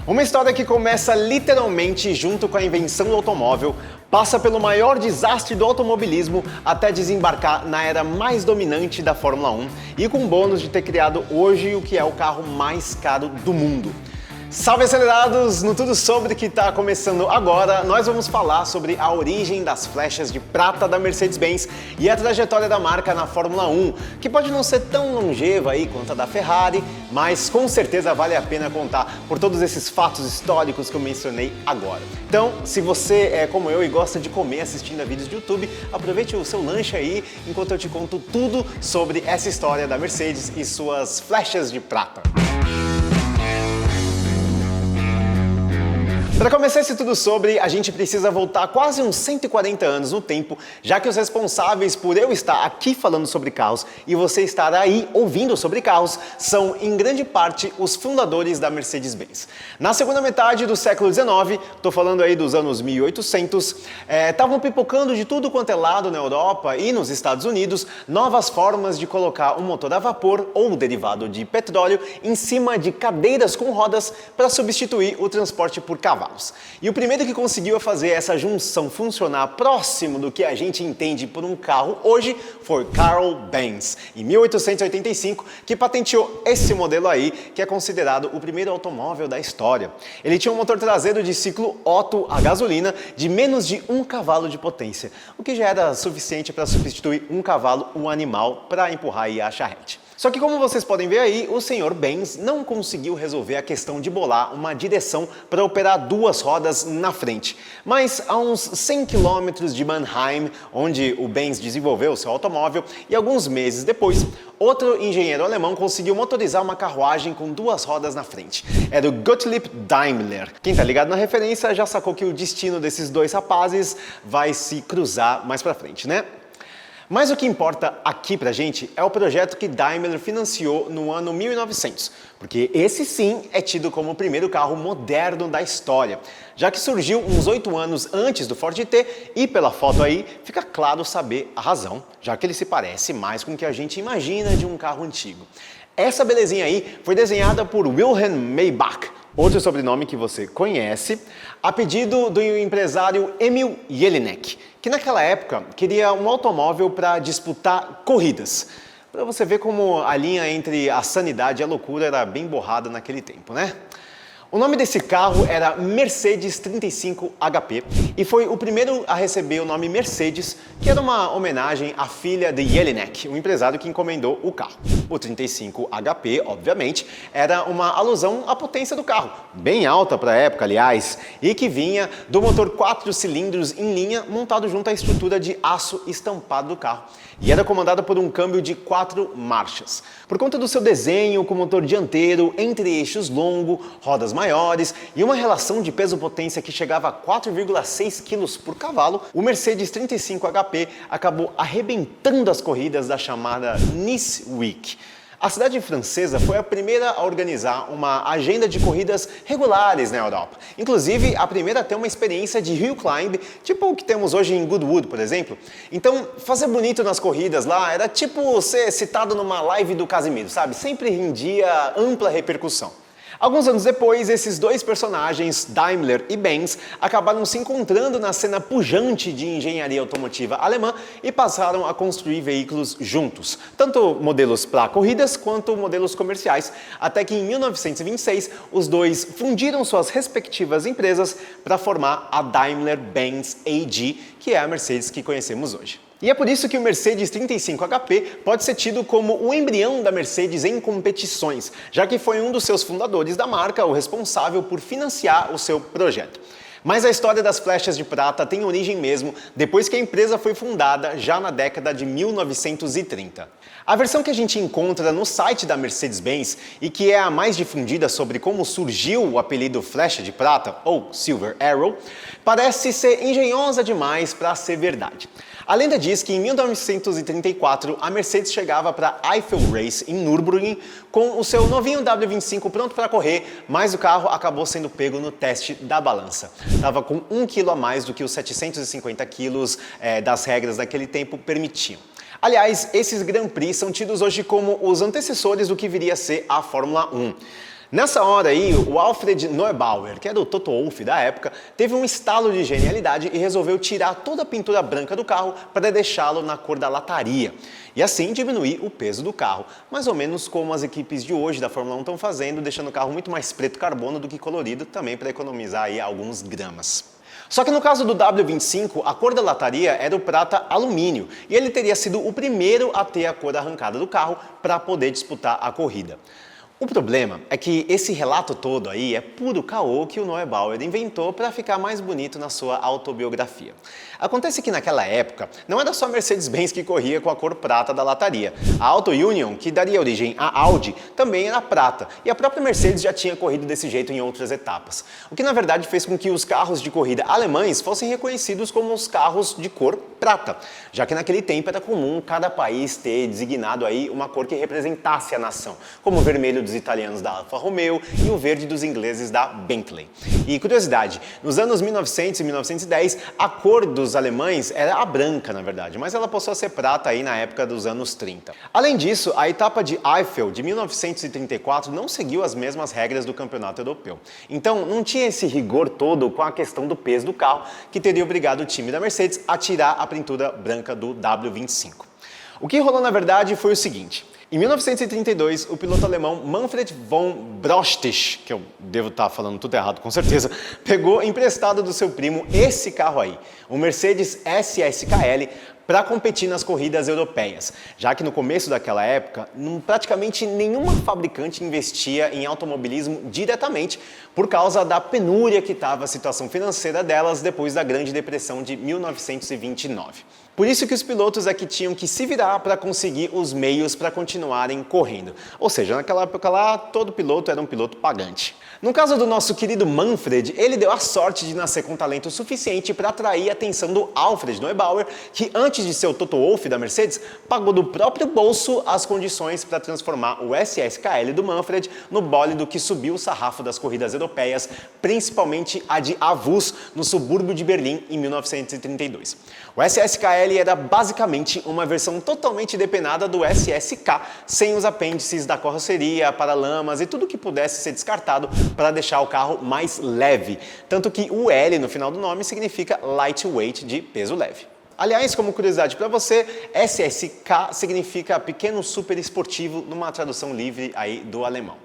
Uma história que começa literalmente junto com a invenção do automóvel, passa pelo maior desastre do automobilismo até desembarcar na era mais dominante da Fórmula 1 e com o bônus de ter criado hoje o que é o carro mais caro do mundo. Salve acelerados! No Tudo Sobre que está começando agora, nós vamos falar sobre a origem das flechas de prata da Mercedes-Benz e a trajetória da marca na Fórmula 1, que pode não ser tão longeva aí quanto a da Ferrari, mas com certeza vale a pena contar por todos esses fatos históricos que eu mencionei agora. Então, se você é como eu e gosta de comer assistindo a vídeos de YouTube, aproveite o seu lanche aí enquanto eu te conto tudo sobre essa história da Mercedes e suas flechas de prata. Para começar esse Tudo Sobre, a gente precisa voltar quase uns 140 anos no tempo, já que os responsáveis por eu estar aqui falando sobre carros e você estar aí ouvindo sobre carros são, em grande parte, os fundadores da Mercedes-Benz. Na segunda metade do século XIX, estou falando aí dos anos 1800, estavam pipocando de tudo quanto é lado na Europa e nos Estados Unidos novas formas de colocar um motor a vapor ou derivado de petróleo em cima de cadeiras com rodas para substituir o transporte por cavalo. E o primeiro que conseguiu fazer essa junção funcionar próximo do que a gente entende por um carro hoje foi Carl Benz, em 1885, que patenteou esse modelo aí, que é considerado o primeiro automóvel da história. Ele tinha um motor traseiro de ciclo Otto a gasolina de menos de 1 cavalo de potência, o que já era suficiente para substituir um cavalo, um animal, para empurrar aí a charrete. Só que, como vocês podem ver aí, o senhor Benz não conseguiu resolver a questão de bolar uma direção para operar duas rodas na frente. Mas a uns 100 quilômetros de Mannheim, onde o Benz desenvolveu seu automóvel, e alguns meses depois, outro engenheiro alemão conseguiu motorizar uma carruagem com duas rodas na frente. Era o Gottlieb Daimler. Quem tá ligado na referência já sacou que o destino desses dois rapazes vai se cruzar mais pra frente, né? Mas o que importa aqui pra gente é o projeto que Daimler financiou no ano 1900, porque esse sim é tido como o primeiro carro moderno da história, já que surgiu uns 8 anos antes do Ford T e pela foto aí fica claro saber a razão, já que ele se parece mais com o que a gente imagina de um carro antigo. Essa belezinha aí foi desenhada por Wilhelm Maybach, outro sobrenome que você conhece, a pedido do empresário Emil Jelinek, que naquela época queria um automóvel para disputar corridas. Para você ver como a linha entre a sanidade e a loucura era bem borrada naquele tempo, né? O nome desse carro era Mercedes 35 HP e foi o primeiro a receber o nome Mercedes, que era uma homenagem à filha de Jelinek, o empresário que encomendou o carro. O 35 HP, obviamente, era uma alusão à potência do carro, bem alta para a época, aliás, e que vinha do motor 4 cilindros em linha montado junto à estrutura de aço estampado do carro. E era comandada por um câmbio de 4 marchas. Por conta do seu desenho com motor dianteiro, entre eixos longo, rodas maiores e uma relação de peso-potência que chegava a 4,6 kg por cavalo, o Mercedes 35 HP acabou arrebentando as corridas da chamada Nice Week. A cidade francesa foi a primeira a organizar uma agenda de corridas regulares na Europa. Inclusive, a primeira a ter uma experiência de hill climb, tipo o que temos hoje em Goodwood, por exemplo. Então, fazer bonito nas corridas lá era tipo ser citado numa live do Casimiro, sabe? Sempre rendia ampla repercussão. Alguns anos depois, esses dois personagens, Daimler e Benz, acabaram se encontrando na cena pujante de engenharia automotiva alemã e passaram a construir veículos juntos, tanto modelos para corridas quanto modelos comerciais, até que em 1926 os dois fundiram suas respectivas empresas para formar a Daimler-Benz AG, que é a Mercedes que conhecemos hoje. E é por isso que o Mercedes 35 HP pode ser tido como o embrião da Mercedes em competições, já que foi um dos seus fundadores da marca o responsável por financiar o seu projeto. Mas a história das flechas de prata tem origem mesmo depois que a empresa foi fundada já na década de 1930. A versão que a gente encontra no site da Mercedes-Benz e que é a mais difundida sobre como surgiu o apelido flecha de prata, ou Silver Arrow, parece ser engenhosa demais para ser verdade. A lenda diz que em 1934 a Mercedes chegava para Eiffel Race em Nürburgring com o seu novinho W25 pronto para correr, mas o carro acabou sendo pego no teste da balança. Estava com 1 kg a mais do que os 750 quilos das regras daquele tempo permitiam. Aliás, esses Grand Prix são tidos hoje como os antecessores do que viria a ser a Fórmula 1. Nessa hora aí, o Alfred Neubauer, que era o Toto Wolff da época, teve um estalo de genialidade e resolveu tirar toda a pintura branca do carro para deixá-lo na cor da lataria. E assim diminuir o peso do carro, mais ou menos como as equipes de hoje da Fórmula 1 estão fazendo, deixando o carro muito mais preto carbono do que colorido, também para economizar aí alguns gramas. Só que no caso do W25, a cor da lataria era o prata alumínio e ele teria sido o primeiro a ter a cor arrancada do carro para poder disputar a corrida. O problema é que esse relato todo aí é puro caô que o Neubauer inventou para ficar mais bonito na sua autobiografia. Acontece que naquela época não era só a Mercedes-Benz que corria com a cor prata da lataria. A Auto Union, que daria origem à Audi, também era prata e a própria Mercedes já tinha corrido desse jeito em outras etapas. O que na verdade fez com que os carros de corrida alemães fossem reconhecidos como os carros de cor prata, já que naquele tempo era comum cada país ter designado aí uma cor que representasse a nação, como o vermelho dos italianos da Alfa Romeo e o verde dos ingleses da Bentley. E curiosidade, nos anos 1900 e 1910, a cor dos alemães era a branca, na verdade, mas ela passou a ser prata aí na época dos anos 30. Além disso, a etapa de Eifel de 1934 não seguiu as mesmas regras do campeonato europeu. Então, não tinha esse rigor todo com a questão do peso do carro, que teria obrigado o time da Mercedes a tirar a pintura branca do W25. O que rolou, na verdade, foi o seguinte. Em 1932, o piloto alemão Manfred von Brostich, que eu devo estar falando tudo errado com certeza, pegou emprestado do seu primo esse carro aí, o Mercedes SSKL, para competir nas corridas europeias, já que no começo daquela época, praticamente nenhuma fabricante investia em automobilismo diretamente por causa da penúria que estava a situação financeira delas depois da Grande Depressão de 1929. Por isso que os pilotos aqui tinham que se virar para conseguir os meios para continuarem correndo. Ou seja, naquela época lá, todo piloto era um piloto pagante. No caso do nosso querido Manfred, ele deu a sorte de nascer com talento suficiente para atrair a atenção do Alfred Neubauer, que antes de ser o Toto Wolff da Mercedes, pagou do próprio bolso as condições para transformar o SSKL do Manfred no bólido que subiu o sarrafo das corridas europeias, principalmente a de Avus, no subúrbio de Berlim, em 1932. O SSKL era basicamente uma versão totalmente depenada do SSK, sem os apêndices da carroceria, paralamas e tudo que pudesse ser descartado para deixar o carro mais leve. Tanto que o L no final do nome significa lightweight, de peso leve. Aliás, como curiosidade para você, SSK significa pequeno super esportivo numa tradução livre aí do alemão.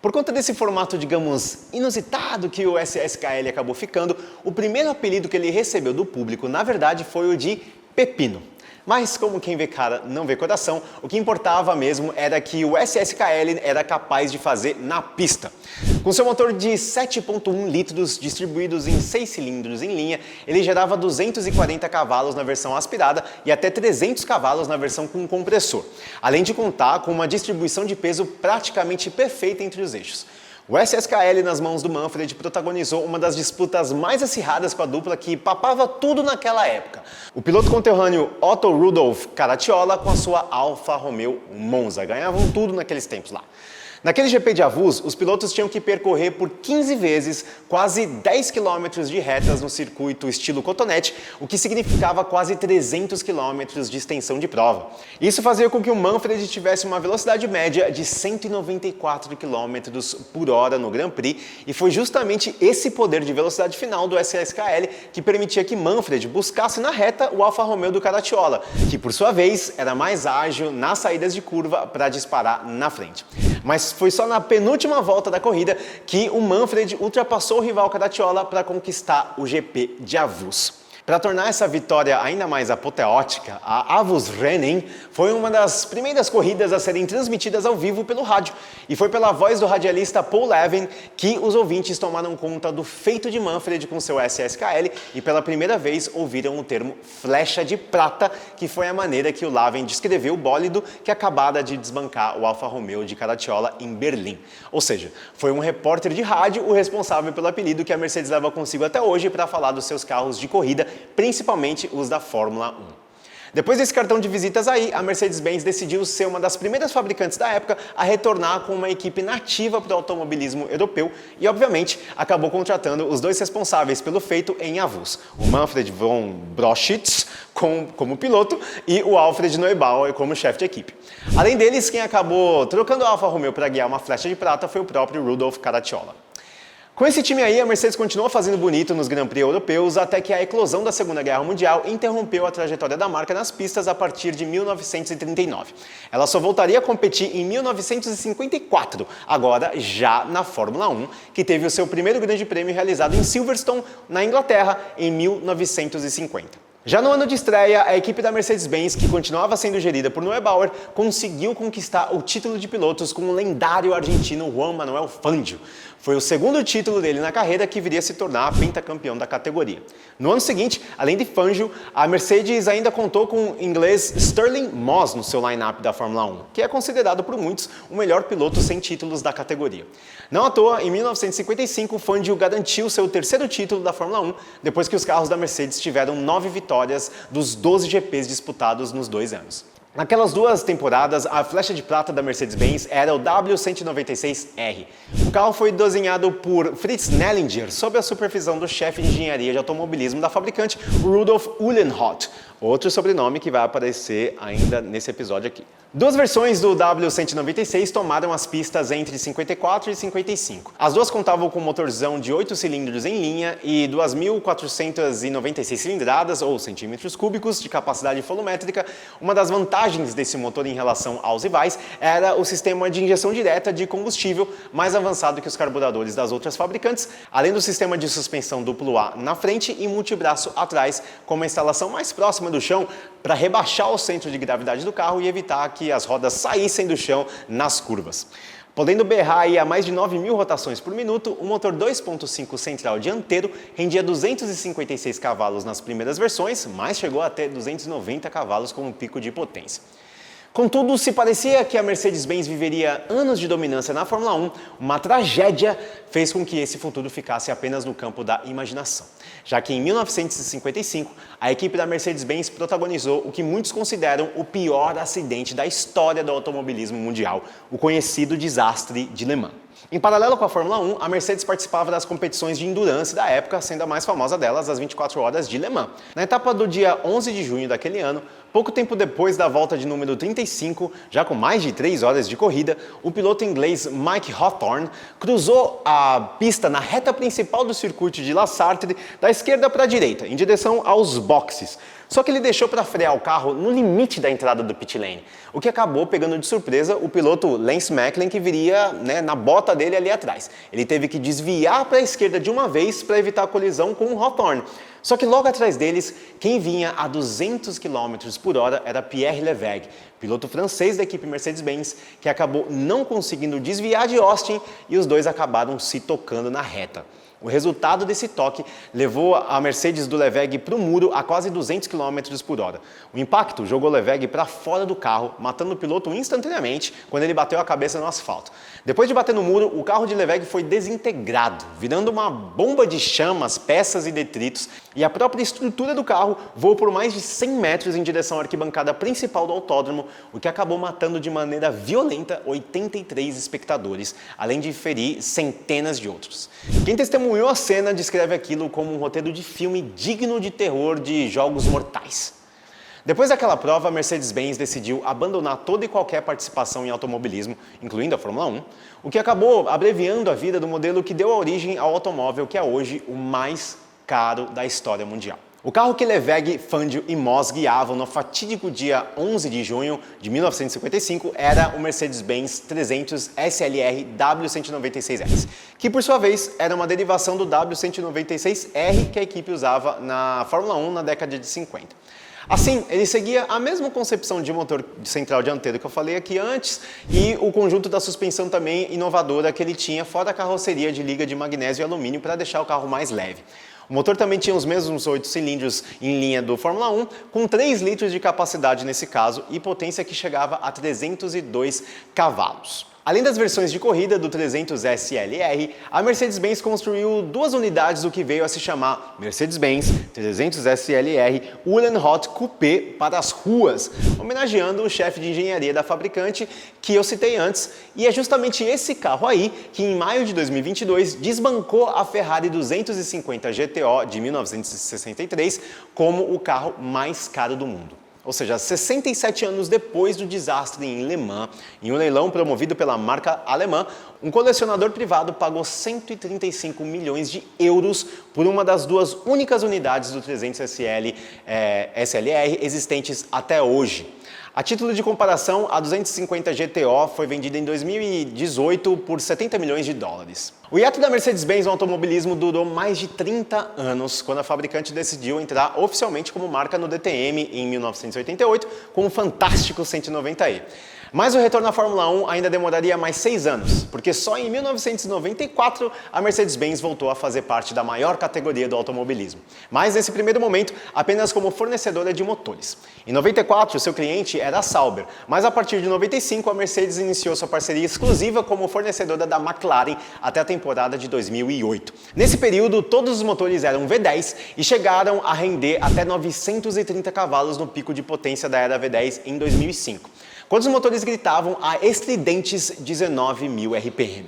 Por conta desse formato, digamos, inusitado que o SSKL acabou ficando, o primeiro apelido que ele recebeu do público, na verdade, foi o de Pepino. Mas como quem vê cara não vê coração, o que importava mesmo era que o SSKL era capaz de fazer na pista. Com seu motor de 7.1 litros distribuídos em 6 cilindros em linha, ele gerava 240 cavalos na versão aspirada e até 300 cavalos na versão com compressor, além de contar com uma distribuição de peso praticamente perfeita entre os eixos. O SSKL nas mãos do Manfred protagonizou uma das disputas mais acirradas com a dupla que papava tudo naquela época. O piloto conterrâneo Otto Rudolf Caracciola com a sua Alfa Romeo Monza. Ganhavam tudo naqueles tempos lá. Naquele GP de Avus, os pilotos tinham que percorrer por 15 vezes quase 10 km de retas no circuito estilo cotonete, o que significava quase 300 km de extensão de prova. Isso fazia com que o Manfred tivesse uma velocidade média de 194 km por hora no Grand Prix, e foi justamente esse poder de velocidade final do SSKL que permitia que Manfred buscasse na reta o Alfa Romeo do Caracciola, que por sua vez era mais ágil nas saídas de curva para disparar na frente. Mas foi só na penúltima volta da corrida que o Manfred ultrapassou o rival Caracciola para conquistar o GP de Avus. Para tornar essa vitória ainda mais apoteótica, a Avus Rennen foi uma das primeiras corridas a serem transmitidas ao vivo pelo rádio. E foi pela voz do radialista Paul Levin que os ouvintes tomaram conta do feito de Manfred com seu SSKL e pela primeira vez ouviram o termo flecha de prata, que foi a maneira que o Levin descreveu o bólido que acabara de desbancar o Alfa Romeo de Caracciola em Berlim. Ou seja, foi um repórter de rádio o responsável pelo apelido que a Mercedes leva consigo até hoje para falar dos seus carros de corrida, principalmente os da Fórmula 1. Depois desse cartão de visitas aí, a Mercedes-Benz decidiu ser uma das primeiras fabricantes da época a retornar com uma equipe nativa para o automobilismo europeu e, obviamente, acabou contratando os dois responsáveis pelo feito em avós, o Manfred von Broschitz como piloto e o Alfred Neubauer como chefe de equipe. Além deles, quem acabou trocando a Alfa Romeo para guiar uma flecha de prata foi o próprio Rudolf Caracciola. Com esse time aí, a Mercedes continuou fazendo bonito nos Grand Prix europeus até que a eclosão da Segunda Guerra Mundial interrompeu a trajetória da marca nas pistas a partir de 1939. Ela só voltaria a competir em 1954, agora já na Fórmula 1, que teve o seu primeiro grande prêmio realizado em Silverstone, na Inglaterra, em 1950. Já no ano de estreia, a equipe da Mercedes-Benz, que continuava sendo gerida por Neubauer, conseguiu conquistar o título de pilotos com o lendário argentino Juan Manuel Fangio. Foi o segundo título dele na carreira que viria a se tornar pentacampeão da categoria. No ano seguinte, além de Fangio, a Mercedes ainda contou com o inglês Stirling Moss no seu line-up da Fórmula 1, que é considerado por muitos o melhor piloto sem títulos da categoria. Não à toa, em 1955, Fangio garantiu seu terceiro título da Fórmula 1, depois que os carros da Mercedes tiveram 9 vitórias dos 12 GPs disputados nos 2 anos. Naquelas 2 temporadas, a flecha de prata da Mercedes-Benz era o W196R. O carro foi desenhado por Fritz Nellinger sob a supervisão do chefe de engenharia de automobilismo da fabricante, Rudolf Uhlenroth, outro sobrenome que vai aparecer ainda nesse episódio aqui. 2 versões do W196 tomaram as pistas entre 54 e 55. As 2 contavam com motorzão de 8 cilindros em linha e 2.496 cilindradas, ou centímetros cúbicos, de capacidade volumétrica. Uma das vantagens desse motor em relação aos rivais era o sistema de injeção direta de combustível, mais avançado que os carburadores das outras fabricantes, além do sistema de suspensão duplo A na frente e multibraço atrás, com uma instalação mais próxima do chão para rebaixar o centro de gravidade do carro e evitar que as rodas saíssem do chão nas curvas. Podendo berrar aí a mais de 9.000 rotações por minuto, o motor 2.5 central dianteiro rendia 256 cavalos nas primeiras versões, mas chegou até 290 cavalos como pico de potência. Contudo, se parecia que a Mercedes-Benz viveria anos de dominância na Fórmula 1, uma tragédia fez com que esse futuro ficasse apenas no campo da imaginação. Já que em 1955, a equipe da Mercedes-Benz protagonizou o que muitos consideram o pior acidente da história do automobilismo mundial, o conhecido desastre de Le Mans. Em paralelo com a Fórmula 1, a Mercedes participava das competições de endurance da época, sendo a mais famosa delas as 24 horas de Le Mans. Na etapa do dia 11 de junho daquele ano, pouco tempo depois da volta de número 35, já com mais de 3 horas de corrida, o piloto inglês Mike Hawthorn cruzou a pista na reta principal do circuito de La Sarthe da esquerda para a direita, em direção aos boxes. Só que ele deixou para frear o carro no limite da entrada do pit lane, o que acabou pegando de surpresa o piloto Lance Macklin, que viria na bota dele ali atrás. Ele teve que desviar para a esquerda de uma vez para evitar a colisão com o Hawthorn. Só que logo atrás deles, quem vinha a 200 km por hora era Pierre Levegh, piloto francês da equipe Mercedes-Benz, que acabou não conseguindo desviar de Austin e os dois acabaram se tocando na reta. O resultado desse toque levou a Mercedes do Levegh para o muro a quase 200 km por hora. O impacto jogou Levegh para fora do carro, matando o piloto instantaneamente quando ele bateu a cabeça no asfalto. Depois de bater no muro, o carro de Levegh foi desintegrado, virando uma bomba de chamas, peças e detritos, e a própria estrutura do carro voou por mais de 100 metros em direção à arquibancada principal do autódromo, o que acabou matando de maneira violenta 83 espectadores, além de ferir centenas de outros. Quem testemunhou a cena descreve aquilo como um roteiro de filme digno de terror de Jogos Mortais. Depois daquela prova, a Mercedes-Benz decidiu abandonar toda e qualquer participação em automobilismo, incluindo a Fórmula 1, o que acabou abreviando a vida do modelo que deu origem ao automóvel que é hoje o mais caro da história mundial. O carro que Levegh, Fangio e Moss guiavam no fatídico dia 11 de junho de 1955 era o Mercedes-Benz 300 SLR W196S, que por sua vez era uma derivação do W196R que a equipe usava na Fórmula 1 na década de 50. Assim, ele seguia a mesma concepção de motor central dianteiro que eu falei aqui antes e o conjunto da suspensão também inovadora que ele tinha, fora a carroceria de liga de magnésio e alumínio para deixar o carro mais leve. O motor também tinha os mesmos 8 cilindros em linha do Fórmula 1, com 3 litros de capacidade nesse caso e potência que chegava a 302 cavalos. Além das versões de corrida do 300 SLR, a Mercedes-Benz construiu duas unidades do que veio a se chamar Mercedes-Benz 300 SLR Uhlenhaut Coupé para as ruas, homenageando o chefe de engenharia da fabricante que eu citei antes, e é justamente esse carro aí que em maio de 2022 desbancou a Ferrari 250 GTO de 1963 como o carro mais caro do mundo. Ou seja, 67 anos depois do desastre em Le Mans, em um leilão promovido pela marca alemã, um colecionador privado pagou 135 milhões de euros por uma das duas únicas unidades do 300 SLR existentes até hoje. A título de comparação, a 250 GTO foi vendida em 2018 por 70 milhões de dólares. O hiato da Mercedes-Benz no automobilismo durou mais de 30 anos, quando a fabricante decidiu entrar oficialmente como marca no DTM em 1988 com o fantástico 190e. Mas o retorno à Fórmula 1 ainda demoraria mais 6 anos, porque só em 1994 a Mercedes-Benz voltou a fazer parte da maior categoria do automobilismo. Mas nesse primeiro momento, apenas como fornecedora de motores. Em 94, seu cliente era a Sauber, mas a partir de 95 a Mercedes iniciou sua parceria exclusiva como fornecedora da McLaren até a temporada de 2008. Nesse período, todos os motores eram V10 e chegaram a render até 930 cavalos no pico de potência da era V10 em 2005. Quando os motores gritavam a estridentes 19.000 RPM.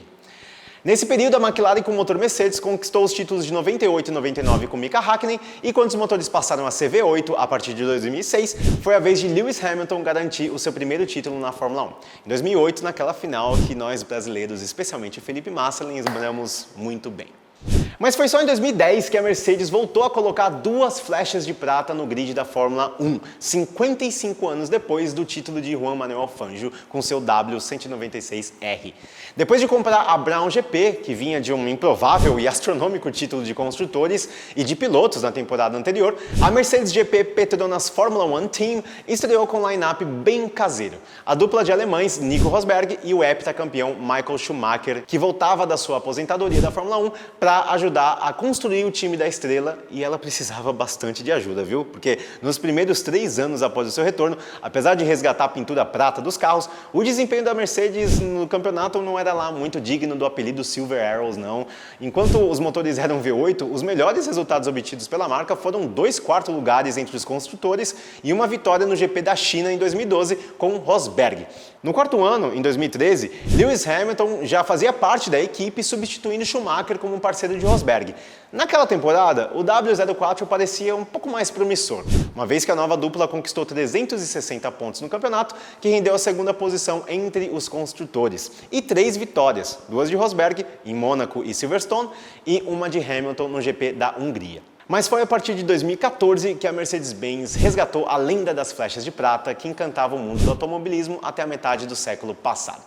Nesse período, a McLaren com o motor Mercedes conquistou os títulos de 98 e 99 com Mika Hakkinen, e quando os motores passaram a ser V8 a partir de 2006, foi a vez de Lewis Hamilton garantir o seu primeiro título na Fórmula 1. Em 2008, naquela final que nós brasileiros, especialmente o Felipe Massa, lembramos muito bem. Mas foi só em 2010 que a Mercedes voltou a colocar duas flechas de prata no grid da Fórmula 1, 55 anos depois do título de Juan Manuel Fangio com seu W196R. Depois de comprar a Brown GP, que vinha de um improvável e astronômico título de construtores e de pilotos na temporada anterior, a Mercedes GP Petronas Fórmula 1 Team estreou com um line-up bem caseiro. A dupla de alemães Nico Rosberg e o heptacampeão Michael Schumacher, que voltava da sua aposentadoria da Fórmula 1 para ajudar a construir o time da estrela, e ela precisava bastante de ajuda, viu? Porque nos primeiros 3 anos após o seu retorno, apesar de resgatar a pintura prata dos carros, o desempenho da Mercedes no campeonato não era lá muito digno do apelido Silver Arrows, não. Enquanto os motores eram V8, os melhores resultados obtidos pela marca foram 2 quartos lugares entre os construtores e uma vitória no GP da China em 2012 com Rosberg. No quarto ano, em 2013, Lewis Hamilton já fazia parte da equipe, substituindo Schumacher como parceiro de Rosberg. Naquela temporada, o W04 parecia um pouco mais promissor, uma vez que a nova dupla conquistou 360 pontos no campeonato, que rendeu a segunda posição entre os construtores, e 3 vitórias, 2 de Rosberg, em Mônaco e Silverstone, e uma de Hamilton no GP da Hungria. Mas foi a partir de 2014 que a Mercedes-Benz resgatou a lenda das flechas de prata que encantava o mundo do automobilismo até a metade do século passado.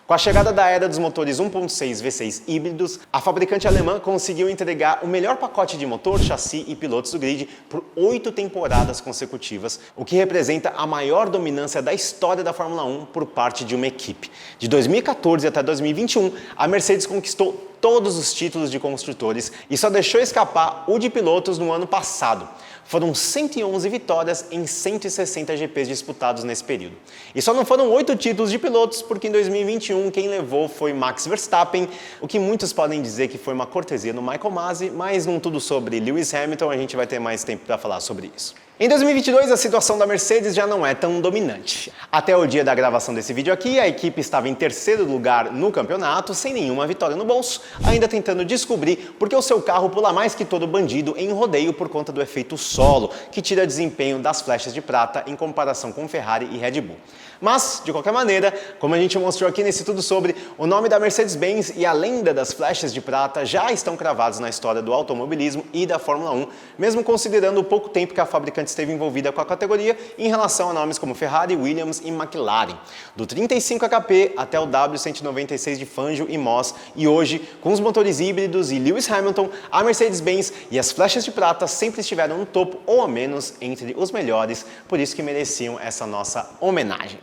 Com a chegada da era dos motores 1.6 V6 híbridos, a fabricante alemã conseguiu entregar o melhor pacote de motor, chassi e pilotos do grid por 8 temporadas consecutivas, o que representa a maior dominância da história da Fórmula 1 por parte de uma equipe. De 2014 até 2021, a Mercedes conquistou todos os títulos de construtores e só deixou escapar o de pilotos no ano passado. Foram 111 vitórias em 160 GPs disputados nesse período. E só não foram 8 títulos de pilotos, porque em 2021 quem levou foi Max Verstappen, o que muitos podem dizer que foi uma cortesia no Michael Masi, mas num tudo sobre Lewis Hamilton a gente vai ter mais tempo para falar sobre isso. Em 2022, a situação da Mercedes já não é tão dominante. Até o dia da gravação desse vídeo aqui, a equipe estava em terceiro lugar no campeonato, sem nenhuma vitória no bolso, ainda tentando descobrir por que o seu carro pula mais que todo bandido em rodeio por conta do efeito solo, que tira desempenho das flechas de prata em comparação com Ferrari e Red Bull. Mas, de qualquer maneira, como a gente mostrou aqui nesse tudo sobre, o nome da Mercedes-Benz e a lenda das flechas de prata já estão cravados na história do automobilismo e da Fórmula 1, mesmo considerando o pouco tempo que a fabricante esteve envolvida com a categoria em relação a nomes como Ferrari, Williams e McLaren. Do 35 HP até o W196 de Fangio e Moss, e hoje, com os motores híbridos e Lewis Hamilton, a Mercedes-Benz e as flechas de prata sempre estiveram no topo ou ao menos entre os melhores, por isso que mereciam essa nossa homenagem.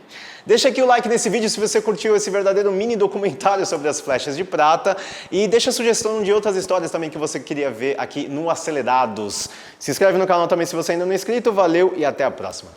Deixa aqui o like nesse vídeo se você curtiu esse verdadeiro mini documentário sobre as flechas de prata e deixa sugestão de outras histórias também que você queria ver aqui no Acelerados. Se inscreve no canal também se você ainda não é inscrito, valeu e até a próxima!